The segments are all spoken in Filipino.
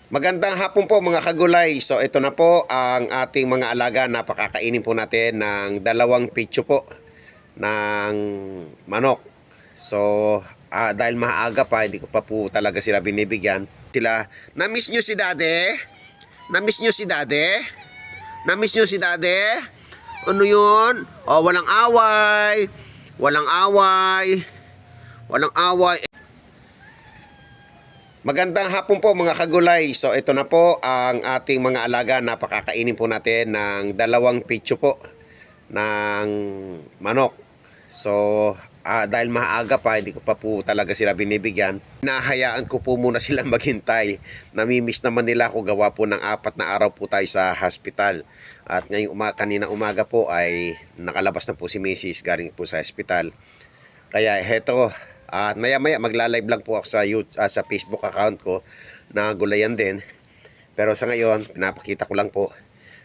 Magandang hapon po mga kagulay. So ito na po ang ating mga alaga na pakakainin po natin ng dalawang pitso po ng manok. So dahil maaga pa, hindi ko pa po talaga sila binibigyan. Na-miss nyo si Dade? Na-miss nyo si Dade? Na-miss nyo si Dade? Ano yun? Oh, walang away. Walang away. Walang away. Magandang hapon po mga kagulay. So ito na po ang ating mga alaga na pakakainin po natin ng dalawang pitso po ng manok. So dahil maaga pa, hindi ko pa po talaga sila binibigyan. Nahayaan ko po muna silang maghintay. Namimiss naman nila ako, gawa po ng 4 na araw po tayo sa hospital. At ngayong kanina umaga po ay nakalabas na po si Mrs. galing po sa hospital. Kaya heto, at maya-maya magla-live lang po ako sa sa Facebook account ko na gulayan din. Pero sa ngayon, pinapakita ko lang po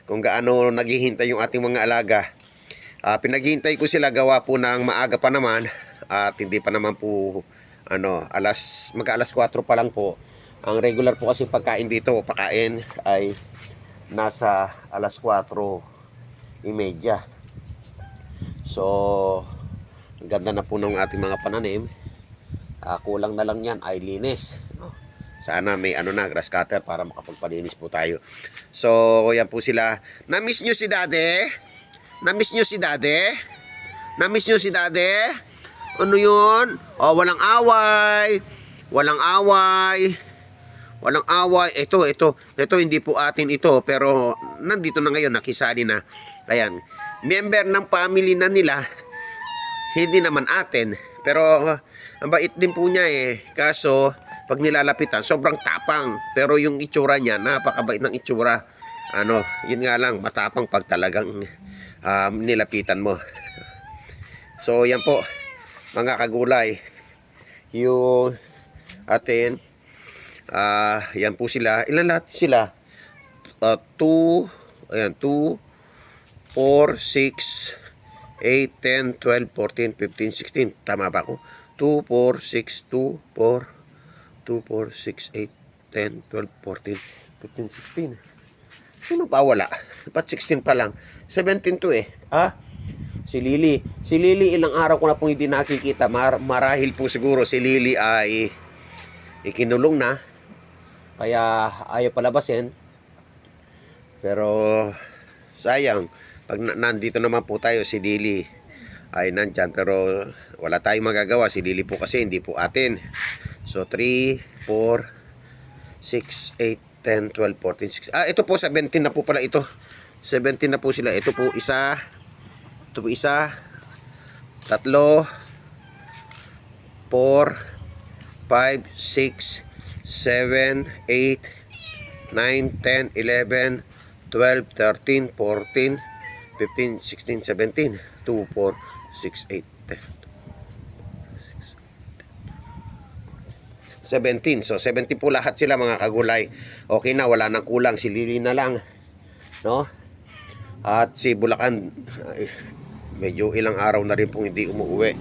kung gaano naghihintay yung ating mga alaga. Pinaghihintay ko sila, gawa po ng maaga pa naman at hindi pa naman po mag-alas 4 pa lang po. Ang regular po kasi pagkain dito, pakain ay nasa alas 4:30. So ang ganda na po ng ating mga pananim. Kulang na lang yan ay linis. Sana may grass cutter para makapagpalinis po tayo. So yan po sila. Na-miss nyo si Dade? Na-miss nyo si Dade? Na-miss nyo si Dade? Ano yun? Oh, walang away. Walang away. Walang away. Ito hindi po atin ito, pero nandito na ngayon, nakisali na. Ayan, member ng family na nila, hindi naman atin. Pero ang bait din po niya Kaso pag nilalapitan, sobrang tapang. Pero yung itsura niya, napakabait ng itsura. Yun nga lang, matapang pag talagang nilapitan mo. So yan po mga kagulay, yung atin. Yan po sila. Ilan lahat sila? 2, ayan, 2, 4, 6, 8, 10, 12, 14, 15, 16. Tama ba ako? 2, 4, 6, 2, 4, 2, 4, 6, 8, 10, 12, 14, 15, 16. Sino pa wala? Dapat 16 pa lang. 17 to Si Lily. Si Lily, ilang araw ko na pong hindi nakikita. Marahil po siguro si Lily ay ikinulong na. Kaya ayaw palabasin. Pero sayang. Pag nandito naman po tayo, si Lily ay nandyan. Pero wala tayong magagawa. Si Lily po kasi hindi po atin. So 3, 4, 6, 8, 10, 12, 14, 16. Ito po 17 na po pala ito. 17 na po sila. Ito po isa. Ito po isa. 3, 4, 5, 6, 7, 8, 9, 10, 11, 12, 13, 14, 15, 16, 17, 2, 4, 6, 8, 10, 17. So 70 po lahat sila mga kagulay. Okay na, wala nang kulang. Si Lily na lang, no? At si Bulacan, medyo ilang araw na rin pong hindi umuwi.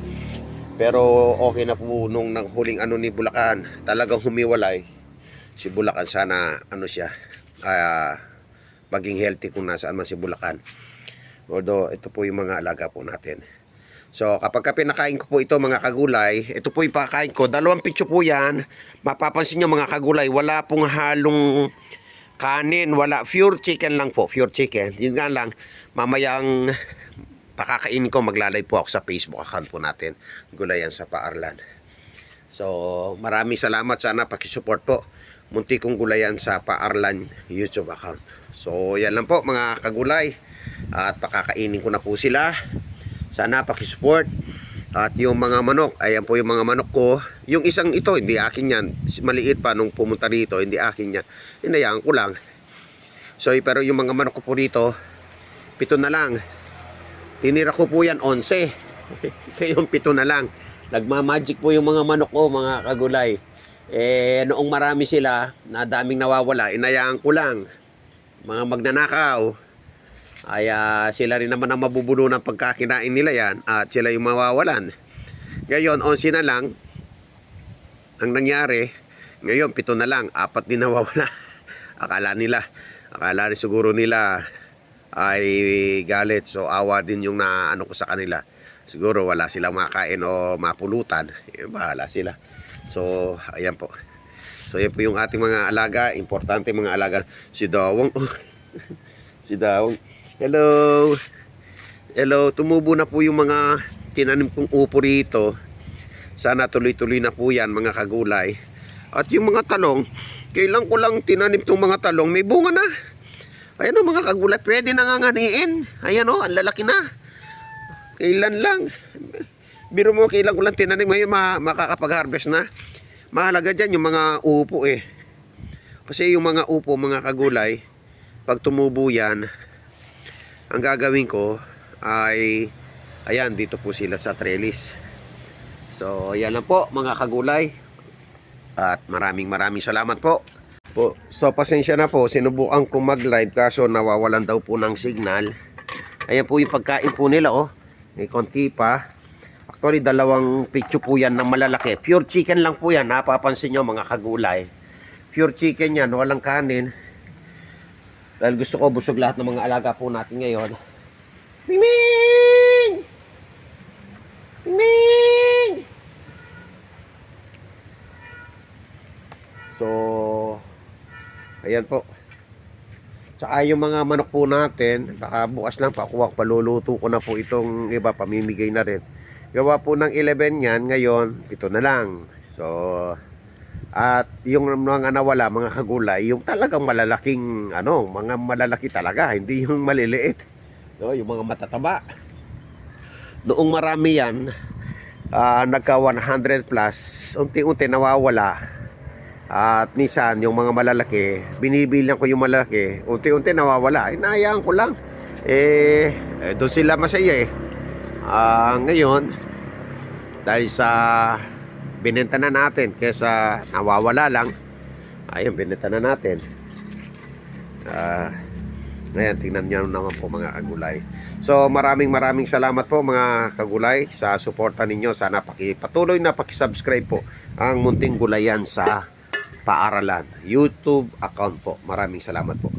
Pero okay na po nung huling ni Bulacan. Talagang humiwalay si Bulacan. Sana siya maging healthy kung nasaan man si Bulacan. Although ito po yung mga alaga po natin. So kapag pinakain ko po ito mga kagulay, ito po yung pakain ko. Dalawang pitso po yan. Mapapansin nyo mga kagulay, wala pong halong kanin, wala. Pure chicken lang po, pure chicken. Yun nga lang, mamayang pakakainin ko, maglalay po ako sa Facebook account po natin, Gulayan sa Paarlan. So maraming salamat, sana pakisupport po Muntikong Gulayan sa Paarlan YouTube account. So yan lang po mga kagulay, at pakakainin ko na po sila. Sana pakisupport. At yung mga manok, ayan po yung mga manok ko. Yung isang ito, hindi akin yan. Maliit pa nung pumunta rito, hindi akin yan. Hinayaan ko lang. So pero yung mga manok ko po dito, 7 na lang. Tinira ko po yan 11. Kayong 7 na lang. Nagmamagic po yung mga manok ko mga kagulay. Noong marami sila, na daming nawawala, inayaan ko lang. Mga magnanakaw, ay sila rin naman ang mabubuno ng pagkakinain nila yan, at sila yung mawawalan. Ngayon 11 na lang ang nangyari. Ngayon 7 na lang, 4 din nawawala. Akala siguro nila ay galit. So awa din yung naano ko sa kanila. Siguro wala silang makain o mapulutan. Bahala sila. So ayan po. So yan po yung ating mga alaga. Importante mga alaga. Si Dawang. Si Dawang. Hello. Hello. Tumubo na po yung mga tinanim kong upo rito. Sana tuloy-tuloy na po yan mga kagulay. At yung mga talong, kailan ko lang tinanim tong mga talong, may bunga na. Ayan o mga kagulay, pwede nanganganiin. Ayan o, ang lalaki na. Kailan lang. Biro mo, kailan ko lang tinanim, ngayon makakapag-harvest na. Mahalaga dyan yung mga upo eh. Kasi yung mga upo, mga kagulay, pag tumubo yan, ang gagawin ko ay, ayan, dito po sila sa trellis. So, ayan lang po mga kagulay. At maraming salamat po. So, pasensya na po. Sinubukan ko mag-live kaso nawawalan daw po ng signal. Ayan po yung pagkain po nila oh. May konti pa. Actually, 2 pitso po yan ng malalaki. Pure chicken lang po yan. Napapansin nyo mga kagulay. Pure chicken yan. Walang kanin. Dahil gusto ko busog lahat ng mga alaga po natin ngayon. Ming! Ming! So, ayan po. Tsaka yung mga manok po natin, baka bukas lang paluluto ko na po itong iba, pamimigay na rin. Gawa po ng 11 yan, ngayon, ito na lang. So, at yung mga nawala, mga kagulay, yung talagang malalaking, mga malalaki talaga, hindi yung maliliit. No, yung mga matataba. Noong marami yan, nagka 100 plus, unti-unti nawawala. At minsan, yung mga malalaki, binibilang ko yung malalaki, unti-unti nawawala. Inayaan ko lang. Doon sila masaya eh. Ngayon, dahil sa binenta na natin, kesa nawawala lang, ayun, binenta na natin. Ngayon, tingnan nyo naman po mga kagulay. So, maraming salamat po mga kagulay sa suporta ninyo. Sana patuloy na pakisubscribe po ang Munting Gulayan sa Paaralan YouTube account po. Maraming salamat po.